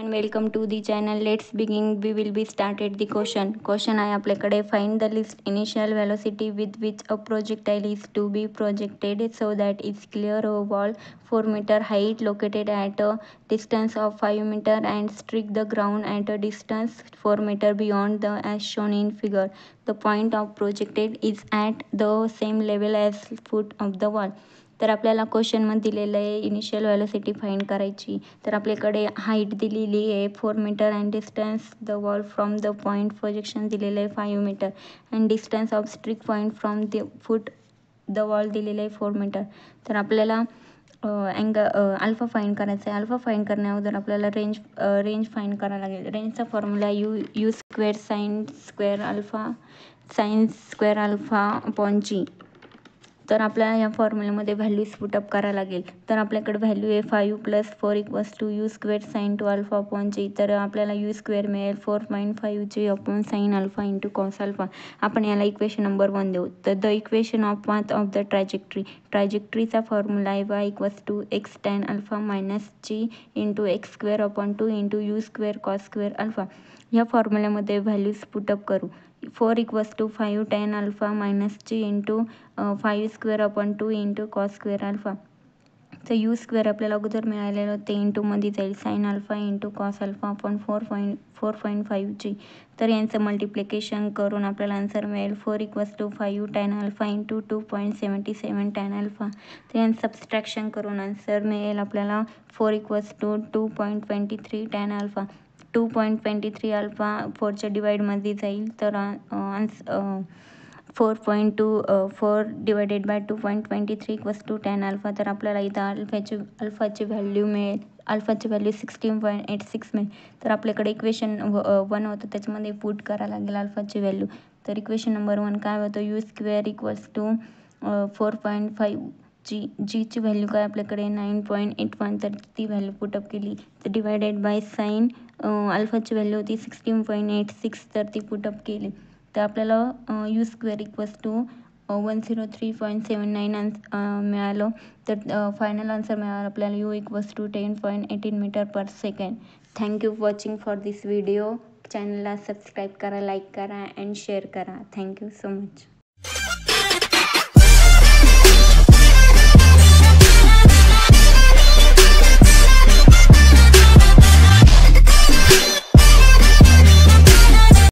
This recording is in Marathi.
everyone, welcome to the channel. Let's begin. We will be started the question आहे आपल्याकडे. Find the least initial velocity with which a projectile is to be projected so that it's clear a wall 4 meter height located at a distance of 5 meter and strike the ground at a distance 4 meter beyond the as shown in figure. The point of projected is at the same level as foot of the wall. तर आपल्याला क्वेश्चनमध्ये दिलेलं आहे इनिशियल व्हॅलोसिटी फाइंड करायची. तर आपल्याकडे हाईट दिलेली आहे 4 metre and distance the wall from the point projection दिलेलं आहे 5 metre and distance of strike point from the foot the wall दिलेलं आहे 4 मीटर. तर आपल्याला अल्फा फाइंड करायचा आहे. अल्फा फाइंड करण्या अगोदर आपल्याला रेंज फाइंड करायला लागेल. रेंजचा formula U square sine square alpha upon G. तर आपल्याला या फॉर्म्युल्यामध्ये व्हॅल्यूज पुटअप करायला लागेल. तर आपल्याकडे व्हॅल्यू आहे 5 + 4 = U square sine 2 alpha upon G. तर आपल्याला यू स्क्वेअर मिळेल 4.5 G upon sine alpha into cos alpha. आपण याला इक्वेशन नंबर 1 देऊ. तर the equation of path of the ट्रॅजेक्टरीचा फॉर्म्युला आहे y = x tan alpha minus G into X square upon 2 into U square cos square alpha. ह्या फॉर्म्युल्यामध्ये व्हॅल्यूज पुटअप करू. 4 = 5 tan alpha minus G into 5 square upon 2 into cos square alpha. तर यू स्क्वेअर आपल्याला अगोदर मिळालेलं ते इंटूमध्ये जाईल sine alpha into cos alpha upon 4.5 g. तर यांचं मल्टिप्लिकेशन करून आपल्याला आन्सर मिळेल 4 = 5 tan alpha into 2.77 tan alpha. तर यांचं सबस्ट्रॅक्शन करून आन्सर मिळेल आपल्याला 4 = 2.23 tan अल्फा. 2.23 अल्फा 4च्या डिवाइडमध्ये जाईल. तर 4 डिवायडेड बाय 2.23 = tan अल्फा. तर आपल्याला इथं अल्फाची व्हॅल्यू मिळेल. अल्फाची व्हॅल्यू 16.86 मिळेल. तर आपल्याकडे इक्वेशन 1 होतं त्याच्यामध्ये पुट करायला लागेल अल्फाची व्हॅल्यू. तर इक्वेशन नंबर 1 काय होतं यू स्क्वेअर = 4.5 जीची व्हॅल्यू काय आपल्याकडे 9.81. तर ती व्हॅल्यू पुटअप केली. तर डिवायडेड बाय साईन अल्फाची व्हॅल्यू होती 16.86. तर ती पुटअप केली. तर आपल्याला यू स्क्वेअर = 103.79 मिळालं. तर फायनल आन्सर मिळाला आपल्याला u = 10.18 metre per second. Thank you watching for this video. चॅनलला सबस्क्राईब करा, लाईक करा अँड शेअर करा. Thank you so much.